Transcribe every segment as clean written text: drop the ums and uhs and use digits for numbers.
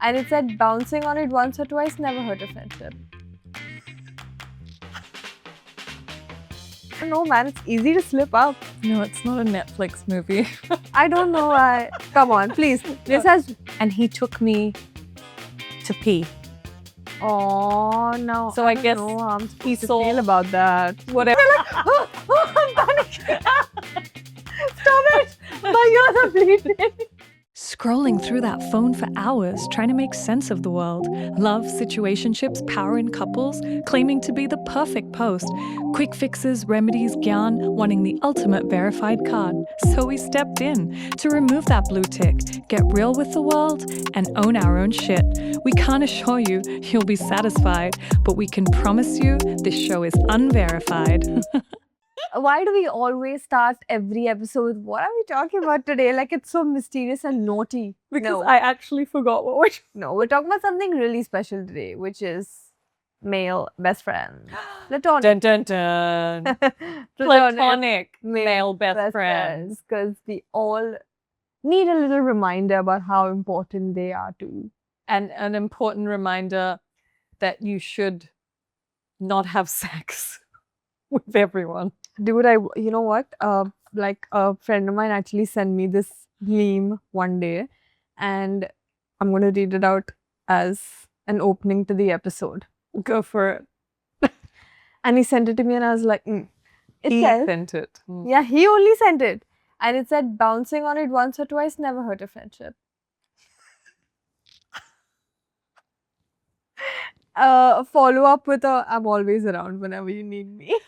And it said bouncing on it once or twice never hurt a friendship. I don't know, man. It's easy to slip up. No, it's not a Netflix movie. I don't know why. Come on, please. This has. And he took me to pee. Oh no. So I don't guess know how I'm he supposed to saw feel about that. whatever. I'm panicking. Stop it! My ears are bleeding. Scrolling through that phone for hours, trying to make sense of the world. Love, situationships, power in couples, claiming to be the perfect post. Quick fixes, remedies, gyan, wanting the ultimate verified card. So we stepped in to remove that blue tick, get real with the world, and own our own shit. We can't assure you you'll be satisfied, but we can promise you this show is unverified. Why do we always start every episode? What are we talking about today? Like it's so mysterious and naughty. Because No. I actually forgot what we're No, we're talking about something really special today, which is male best friend. Platonic. Dun dun dun. Platonic male best friends. Because we all need a little reminder about how important they are too. And an important reminder that you should not have sex with everyone. Dude, you know what? Like a friend of mine actually sent me this meme one day, and I'm gonna read it out as an opening to the episode. Go for it. And he sent it to me, and I was like, It He says, sent it. yeah, he only sent it, and it said bouncing on it once or twice never hurt a friendship. Follow up with a I'm always around whenever you need me.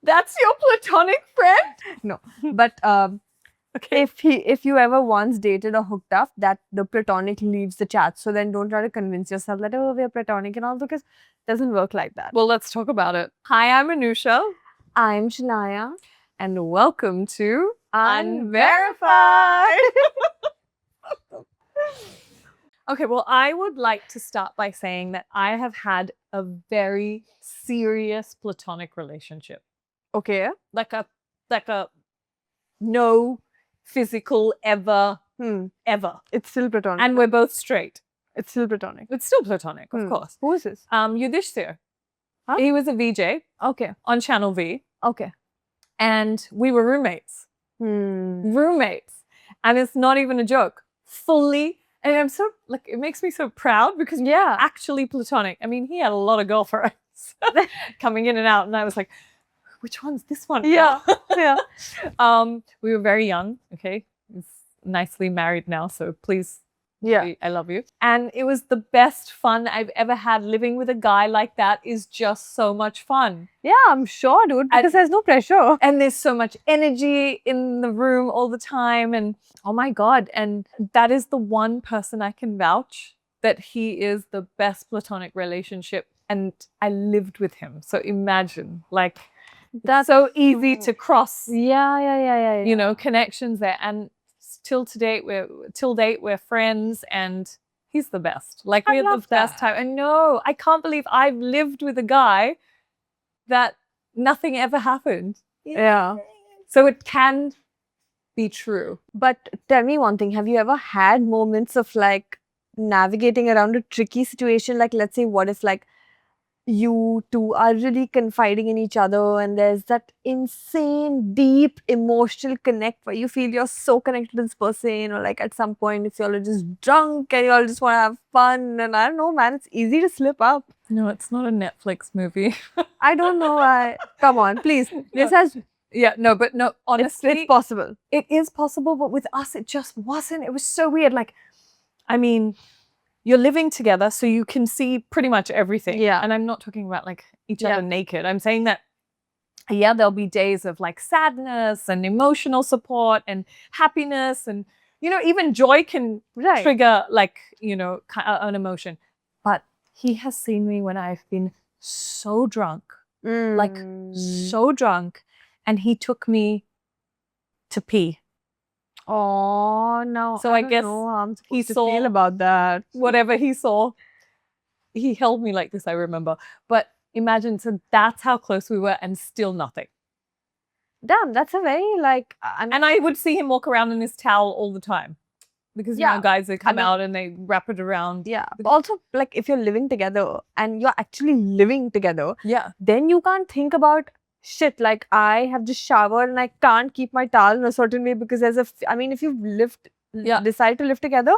That's your platonic friend? No, but Okay. if you ever once dated or hooked up, that the platonic leaves the chat. So then don't try to convince yourself that oh we're platonic and all, because it doesn't work like that. Well, let's talk about it. Hi, I'm Anusha. I'm Shanaya. And welcome to Unverified. Okay, well, I would like to start by saying that I have had a very serious platonic relationship. Okay. Like a no physical ever. It's still platonic. And we're both straight. It's still platonic. It's still platonic, of course. Who is this? Yudhishthir. Huh? He was a VJ Okay. on Channel V. Okay. And we were roommates. Roommates. And it's not even a joke. Fully. And I'm so, like, it makes me so proud because we're actually platonic. I mean, he had a lot of girlfriends coming in and out. And I was like, which one's this one? Yeah. Yeah. We were very young. Okay. He's nicely married now. So please. Yeah. I love you. And it was the best fun I've ever had. Living with a guy like that is just so much fun. Yeah, I'm sure, dude, because there's no pressure. And there's so much energy in the room all the time. And oh my God. And that is the one person I can vouch that he is the best platonic relationship. And I lived with him. So imagine, like, that's so easy to cross, Yeah. you know, connections there. And till date we're friends, and he's the best. Like, we had the best time. And no, I can't believe I've lived with a guy that nothing ever happened. Yeah. So it can be true. But tell me one thing, have you ever had moments of like navigating around a tricky situation? Like, let's say, what if like you two are really confiding in each other and there's that insane, deep emotional connect where you feel you're so connected to this person, or like at some point if you're just drunk and you all just want to have fun, and I don't know, man, it's easy to slip up. No, it's not a Netflix movie. I don't know why. Come on, please. This has... Yeah, no, but no, honestly. It's possible. It is possible, but with us, it just wasn't. It was so weird. Like, I mean, you're living together, so you can see pretty much everything. Yeah. And I'm not talking about like each other naked. I'm saying that, yeah, there'll be days of like sadness and emotional support and happiness. And, you know, even joy can trigger like, you know, an emotion. But he has seen me when I've been so drunk, like so drunk. And he took me to pee. Oh no! So I guess know how I'm he supposed to saw feel about that. Whatever he saw, he held me like this. I remember. But imagine, so that's how close we were, and still nothing. Damn, that's a very like. And I would see him walk around in his towel all the time. Because now guys, they come out and they wrap it around. Yeah. But also, like, if you're living together and you're actually living together, then you can't think about shit like I have just showered and I can't keep my towel in a certain way because if you've decide to live together,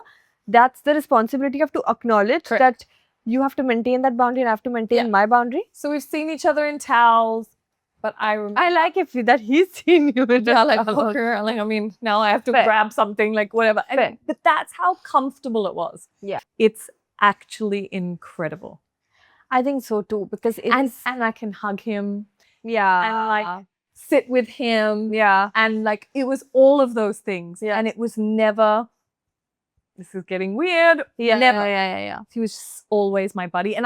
that's the responsibility you have to acknowledge that you have to maintain that boundary and I have to maintain my boundary. So we've seen each other in towels, but I remember. I like if that he's seen you in I mean, now I have to grab something, like whatever. But that's how comfortable it was. Yeah. It's actually incredible. I think so too, because and I can hug him. Yeah. And like sit with him. Yeah. And like it was all of those things. Yeah. And it was never, this is getting weird. Yeah. Never. Yeah. He was just always my buddy. And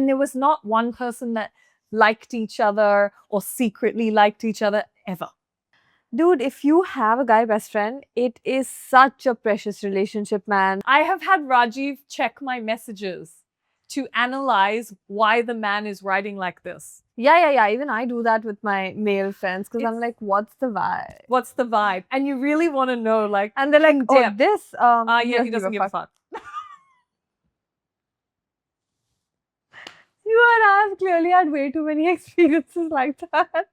there was not one person that liked each other or secretly liked each other ever. Dude, if you have a guy best friend, it is such a precious relationship, man. I have had Rajiv check my messages to analyze why the man is writing like this. Yeah. Even I do that with my male friends because I'm like, what's the vibe? What's the vibe? And you really want to know, like, and they're like, oh, this. Yeah, he doesn't give a fuck. You and I have clearly had way too many experiences like that.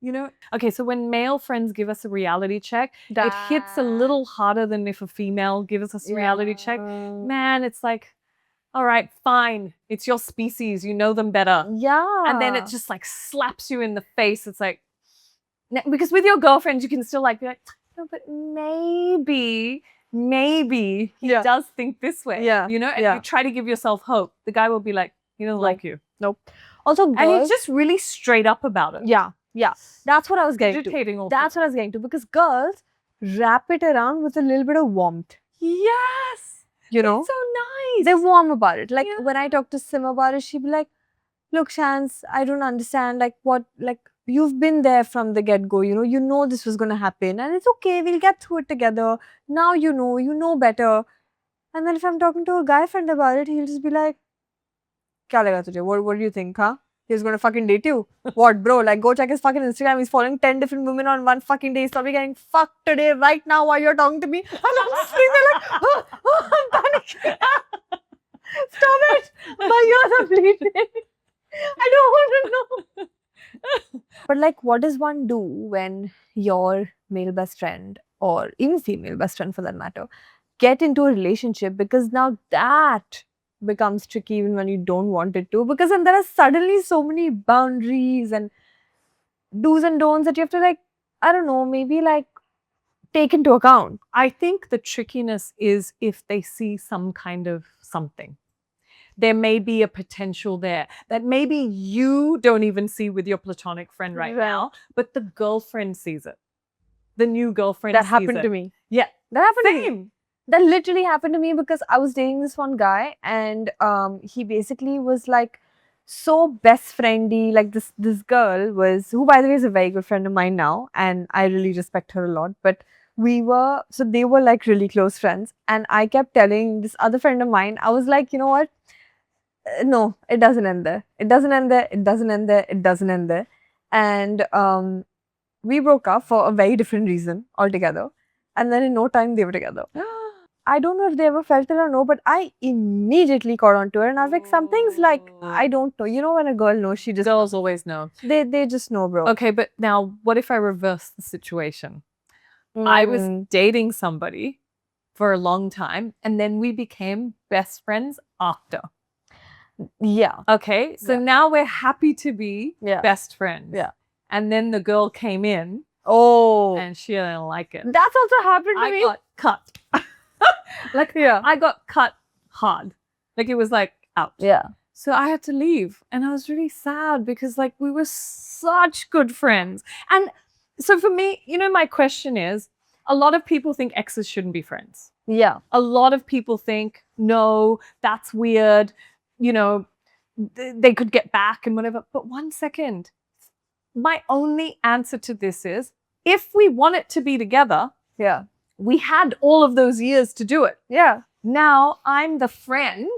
You know, okay, so when male friends give us a reality check, it hits a little harder than if a female gives us a reality check. Man, it's like, all right, fine. It's your species. You know them better. Yeah. And then it just like slaps you in the face. It's like, because with your girlfriends, you can still like be like, no, but maybe he does think this way. Yeah. You know, and you try to give yourself hope. The guy will be like, he doesn't like you. Nope. Also, girls, and he's just really straight up about it. Yeah. That's what I was getting to. That's what I was getting to. Because girls wrap it around with a little bit of warmth. Yes. You know? It's so nice. They're warm about it. Like when I talk to Sim about it, she'd be like, look, Shans, I don't understand. Like you've been there from the get-go, you know this was going to happen and it's okay, we'll get through it together. Now you know better. And then if I'm talking to a guy friend about it, he'll just be like, Kya lega tujhe? What do you think, huh? He's going to fucking date you? What, bro? Like, go check his fucking Instagram. He's following 10 different women on one fucking day. He's probably getting fucked today, right now, while you're talking to me. And I'm just sitting there like, I'm panicking. Stop it. My ears are bleeding. I don't want to know. But like, what does one do when your male best friend, or even female best friend for that matter, get into a relationship? Because now that becomes tricky even when you don't want it to, because then there are suddenly so many boundaries and do's and don'ts that you have to, like, I don't know, maybe like take into account. I think the trickiness is if they see some kind of something. There may be a potential there that maybe you don't even see with your platonic friend right now, but the girlfriend sees it. The new girlfriend sees it. That happened to me. Yeah. That happened to me. That literally happened to me because I was dating this one guy and he basically was like so best friendy. Like this girl was, who by the way is a very good friend of mine now and I really respect her a lot. But they were like really close friends and I kept telling this other friend of mine, I was like, you know what? No, it doesn't end there. It doesn't end there. It doesn't end there. It doesn't end there. And we broke up for a very different reason altogether. And then in no time they were together. I don't know if they ever felt it or no, but I immediately caught on to her and I was like, some things like, I don't know. You know when a girl knows, she just... Girls always know. They just know, bro. Okay, but now what if I reverse the situation? I was dating somebody for a long time and then we became best friends after. Yeah. Okay, so now we're happy to be best friends. Yeah. And then the girl came in. Oh. And she didn't like it. That's also happened to me. I got cut. I got cut hard. Like it was like out. Yeah. So I had to leave. And I was really sad because like we were such good friends. And so for me, my question is, a lot of people think exes shouldn't be friends. Yeah. A lot of people think, no, that's weird. They could get back and whatever. But 1 second, my only answer to this is, if we want it to be together, we had all of those years to do it. Yeah. Now I'm the friend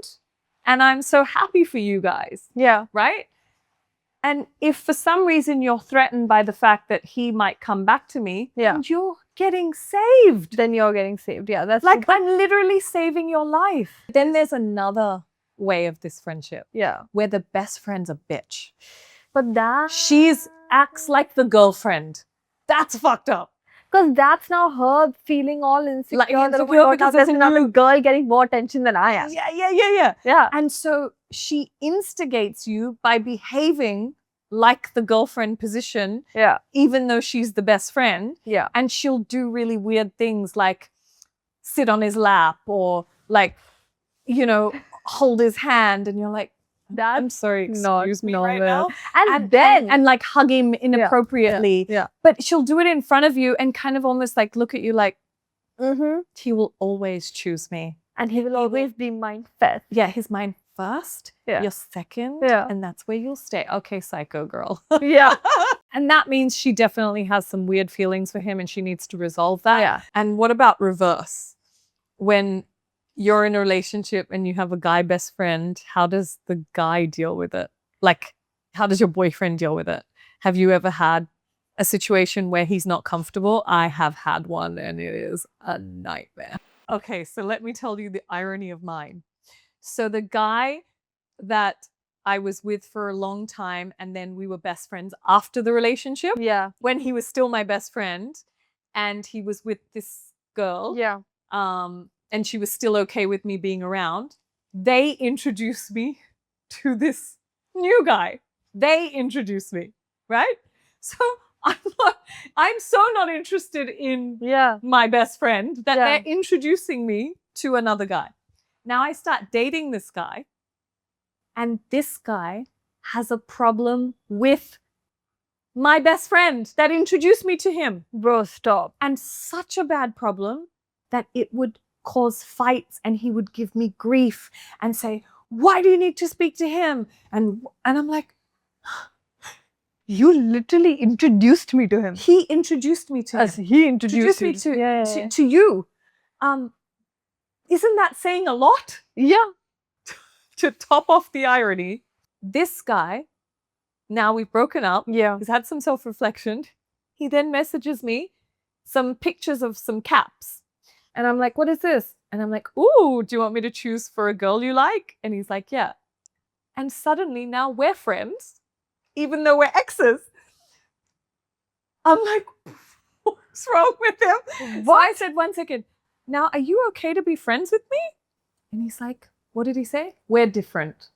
and I'm so happy for you guys. Yeah. Right? And if for some reason you're threatened by the fact that he might come back to me, and you're getting saved. Then you're getting saved. Yeah, that's Like, true. I'm literally saving your life. Then there's another way of this friendship Yeah. where the best friend's a bitch. But that... She's acts like the girlfriend. That's fucked up. Because that's now her feeling all insecure. Like, that, oh my insecure God, now because there's it's another new. girl getting more attention than I am. Yeah. Yeah. And so she instigates you by behaving like the girlfriend position, Yeah. even though she's the best friend. Yeah. And she'll do really weird things like sit on his lap or like, you know, hold his hand. And you're like, I'm sorry, excuse me right now. And then... And like hug him inappropriately. Yeah. But she'll do it in front of you and kind of almost like look at you like, Mm-hmm. he will always choose me. And he will always be mine first. Yeah, he's mine first, Yeah. you're second, Yeah. and that's where you'll stay. Okay, psycho girl. Yeah. And that means she definitely has some weird feelings for him and she needs to resolve that. Yeah. And what about reverse? When you're in a relationship and you have a guy best friend, how does the guy deal with it? Like, how does your boyfriend deal with it? Have you ever had a situation where he's not comfortable? I have had one and it is a nightmare. Okay, so let me tell you the irony of mine. So the guy that I was with for a long time and then we were best friends after the relationship, Yeah. when he was still my best friend and he was with this girl, Yeah. and she was still okay with me being around, they introduced me to this new guy. They introduced me, right? So I'm so not interested in my best friend that they're introducing me to another guy. Now I start dating this guy, and this guy has a problem with my best friend that introduced me to him. Bro, stop. And such a bad problem that it would cause fights and he would give me grief and say, why do you need to speak to him? And I'm like, you literally introduced me to him. He introduced me to him. As he introduced me to to you. Isn't that saying a lot? Yeah. To top off the irony, this guy, now we've broken up. Yeah. He's had some self-reflection. He then messages me some pictures of some caps. And I'm like, what is this? And I'm like, ooh, do you want me to choose for a girl you like? And he's like, yeah. And suddenly now we're friends, even though we're exes. I'm like, what's wrong with him? So I said, 1 second. Now, are you okay to be friends with me? And he's like, what did he say? We're different.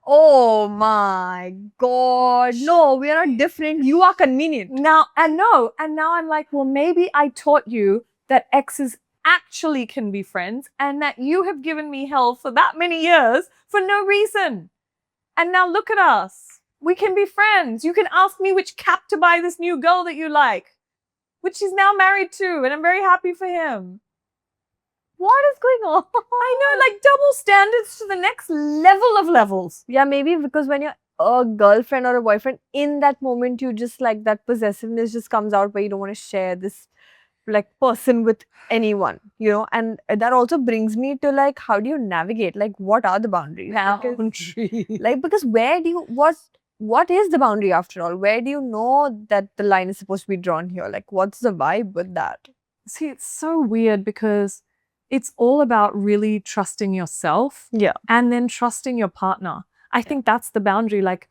Oh my God. No, we are not different. You are convenient. Now I'm like, well, maybe I taught you that exes actually can be friends and that you have given me hell for that many years for no reason. And now look at us. We can be friends. You can ask me which cap to buy this new girl that you like, which he's now married to, and I'm very happy for him. What is going on? I know, like double standards to the next level of levels. Yeah, maybe because when you're a girlfriend or a boyfriend, in that moment, you just like that possessiveness just comes out where you don't want to share this like person with anyone, you know? And that also brings me to like, how do you navigate? Like, what are the boundaries? Because where do you, what is the boundary after all? Where do you know that the line is supposed to be drawn here? Like, what's the vibe with that? See, it's so weird because it's all about really trusting yourself and then trusting your partner. I think that's the boundary. Like,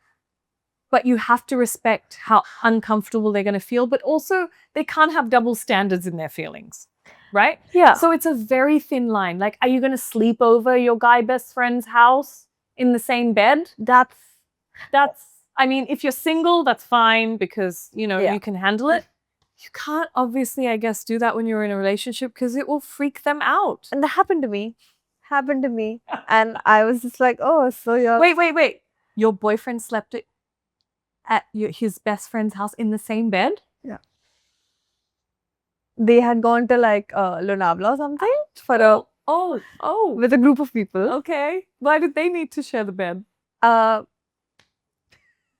but you have to respect how uncomfortable they're going to feel, but also they can't have double standards in their feelings, right? Yeah. So it's a very thin line. Like, are you going to sleep over your guy best friend's house in the same bed? That's, I mean, if you're single, that's fine because, you know, you can handle it. You can't obviously, I guess, do that when you're in a relationship because it will freak them out. And that happened to me. And I was just like, oh, so you're... Wait. Your boyfriend slept at his best friend's house in the same bed? Yeah. They had gone to like Lonavala or something for a... Oh. With a group of people. Okay. Why did they need to share the bed?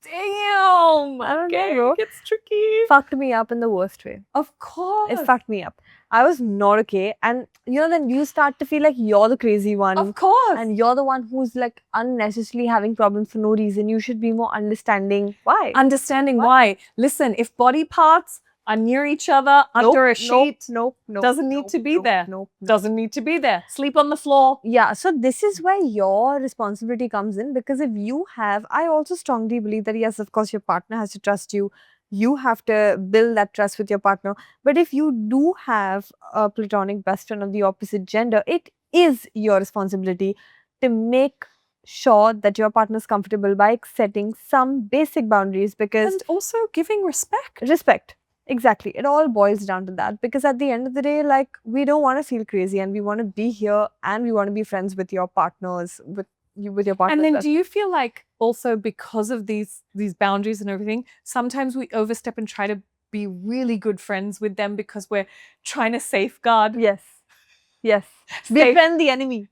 Damn! I don't know, bro. It gets tricky. Fucked me up in the worst way. Of course. It fucked me up. I was not okay. And, you know, then you start to feel like you're the crazy one. Of course. And you're the one who's like unnecessarily having problems for no reason. You should be more understanding. Why? Understanding why. Listen, if body parts are near each other, under a sheet. Nope. Doesn't need to be there. Doesn't need to be there. Sleep on the floor. Yeah, so this is where your responsibility comes in, because if you have, I also strongly believe that yes, of course, your partner has to trust you. You have to build that trust with your partner. But if you do have a platonic best friend of the opposite gender, it is your responsibility to make sure that your partner is comfortable by setting some basic boundaries, because And also giving respect. respect. Exactly. It all boils down to that, because at the end of the day, like, we don't want to feel crazy and we want to be here and we want to be friends with your partners, with your partner. And then do you feel like also because of these boundaries and everything, sometimes we overstep and try to be really good friends with them because we're trying to safeguard? Yes. Befriend the enemy.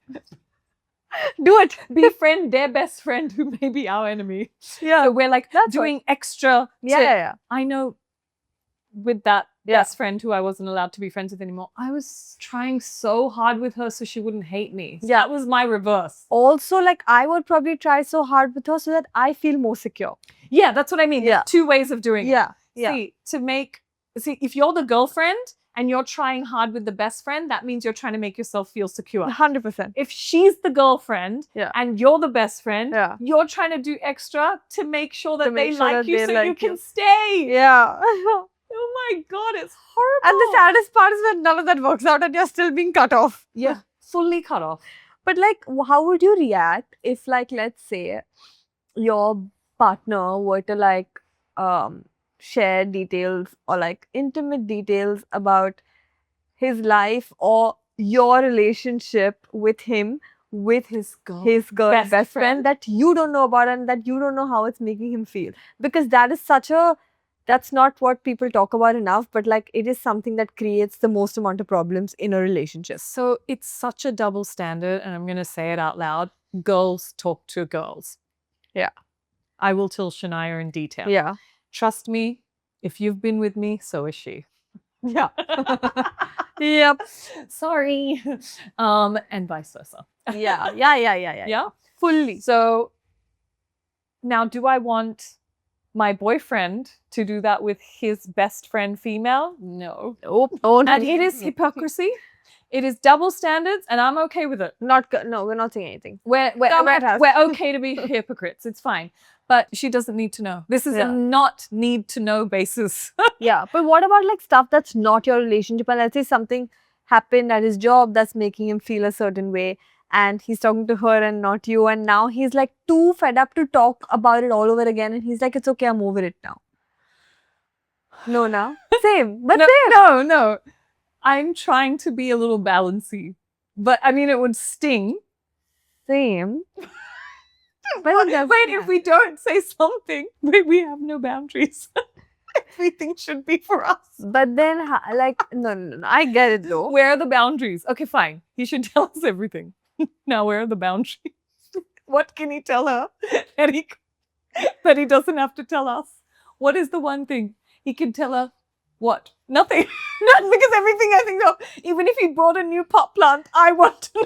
Do it. Befriend their best friend who may be our enemy. Yeah. So we're like doing extra. Yeah. I know with that best friend who I wasn't allowed to be friends with anymore, I was trying so hard with her so she wouldn't hate me. So that was my reverse. Also, like, I would probably try so hard with her so that I feel more secure. Yeah, that's what I mean. Yeah. Two ways of doing it. Yeah. See, if you're the girlfriend and you're trying hard with the best friend, that means you're trying to make yourself feel secure. 100%. If she's the girlfriend and you're the best friend, you're trying to do extra to make sure that they like you so you can stay. Yeah. Oh my God, it's horrible. And the saddest part is when none of that works out and you're still being cut off. Yeah, fully cut off. But like, how would you react if, like, let's say your partner were to like share details or like intimate details about his life or your relationship with him, with his girl best friend that you don't know about and that you don't know how it's making him feel? Because that is that's not what people talk about enough, but like, it is something that creates the most amount of problems in a relationship. So it's such a double standard, and I'm going to say it out loud. Girls talk to girls. Yeah. I will tell Shanaya in detail. Yeah. Trust me, if you've been with me, so is she. Yeah. Yep. Sorry. And vice versa. Yeah. Fully. So now, do I want my boyfriend to do that with his best friend female? No. Nope. And it is hypocrisy. It is double standards, and I'm okay with it. No, we're not saying anything. We're okay to be hypocrites. It's fine. But she doesn't need to know. This is a not need to know basis. Yeah. But what about like stuff that's not your relationship? And let's say something happened at his job that's making him feel a certain way, and he's talking to her and not you, and now he's like too fed up to talk about it all over again, and he's like, it's okay, I'm over it now. No, now. Same. But same. No. I'm trying to be a little balancy. But I mean, it would sting. Same. Wait, if we don't say something, we have no boundaries. Everything should be for us. But then, like, no, I get it though. Where are the boundaries? Okay, fine. He should tell us everything. Now, where are the boundaries? What can he tell her that he doesn't have to tell us? What is the one thing he can tell her? What? Nothing. Not because everything I think of. Even if he brought a new pot plant, I want to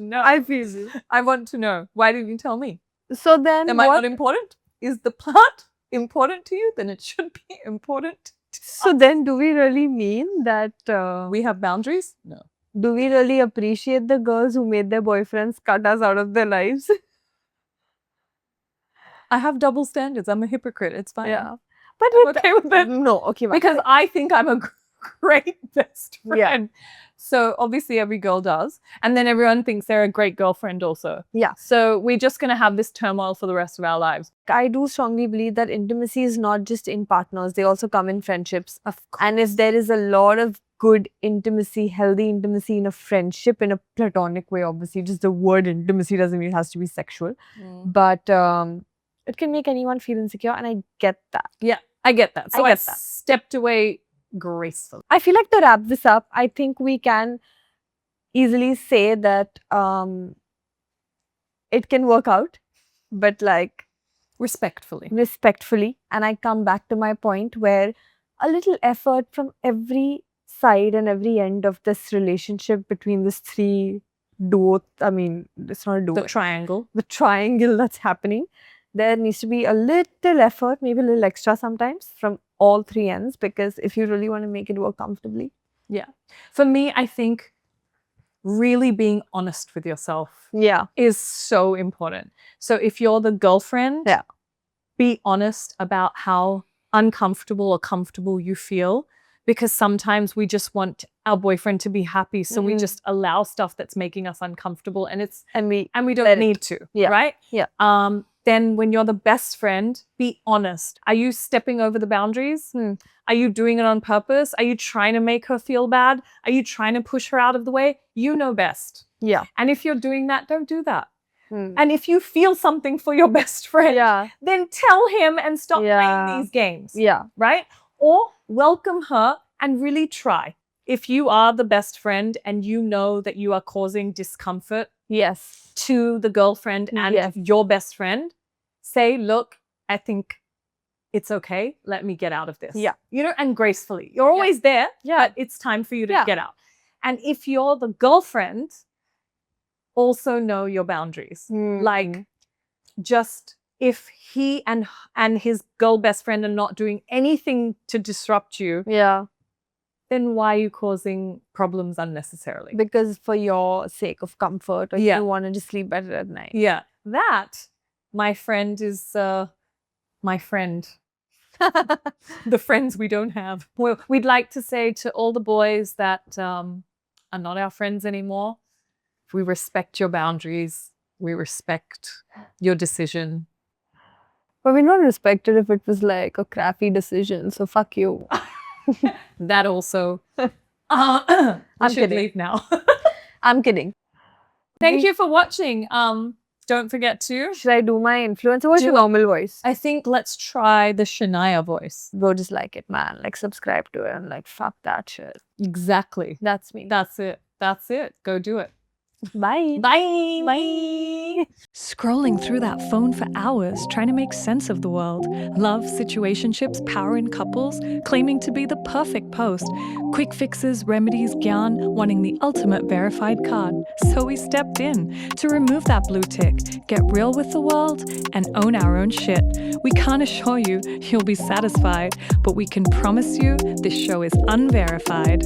know. I feel you. I want to know. Why didn't you tell me? So then, am I not important? Is the plant important to you? Then it should be important. So then, do we really mean that we have boundaries? No. Do we really appreciate the girls who made their boyfriends cut us out of their lives? I have double standards. I'm a hypocrite. It's fine. Yeah. But I'm okay with it. No, okay. Because I think I'm a great best friend. Yeah. So obviously every girl does. And then everyone thinks they're a great girlfriend also. Yeah. So we're just going to have this turmoil for the rest of our lives. I do strongly believe that intimacy is not just in partners. They also come in friendships. Of course. And if there is a lot of good intimacy, healthy intimacy in a friendship, in a platonic way, obviously, just the word intimacy doesn't mean it has to be sexual. But it can make anyone feel insecure, and I get that. Yeah, I get that. So I stepped away gracefully. I feel like to wrap this up, I think we can easily say that it can work out, but like respectfully. And I come back to my point where a little effort from every side and every end of this relationship between this three duo, I mean, it's not a duo. The triangle that's happening. There needs to be a little effort, maybe a little extra sometimes, from all three ends, because if you really want to make it work comfortably. Yeah. For me, I think really being honest with yourself is so important. So if you're the girlfriend, be honest about how uncomfortable or comfortable you feel, because sometimes we just want our boyfriend to be happy, so we just allow stuff that's making us uncomfortable, and we don't need to, right? Then when you're the best friend, be honest. Are you stepping over the boundaries? Are you doing it on purpose? Are you trying to make her feel bad? Are you trying to push her out of the way? You know best. And if you're doing that, don't do that. And if you feel something for your best friend, then tell him and stop playing these games. Right? Or welcome her and really try. If you are the best friend and you know that you are causing discomfort to the girlfriend and your best friend, say, look, I think it's okay. Let me get out of this. You know, and gracefully. You're always there, but it's time for you to get out. And if you're the girlfriend, also know your boundaries. Like, just if he and his girl best friend are not doing anything to disrupt you, then why are you causing problems unnecessarily? Because for your sake of comfort, or you want to just sleep better at night. That, my friend, is my friend. The friends we don't have. Well, we'd like to say to all the boys that are not our friends anymore, we respect your boundaries. We respect your decision. But we're not respected if it was like a crappy decision. So fuck you. That also. I'm should kidding. leave now. I'm kidding. Thank you for watching. Don't forget to. Should I do my influencer? What's your normal voice? I think let's try the Shanaya voice. Bro, just like it, man. Like, subscribe to it and like, fuck that shit. Exactly. That's me. That's it. That's it. Go do it. Bye. Bye. Bye. Scrolling through that phone for hours, trying to make sense of the world. Love, situationships, power in couples, claiming to be the perfect post. Quick fixes, remedies, gyan, wanting the ultimate verified card. So we stepped in to remove that blue tick, get real with the world, and own our own shit. We can't assure you you'll be satisfied, but we can promise you this show is unverified.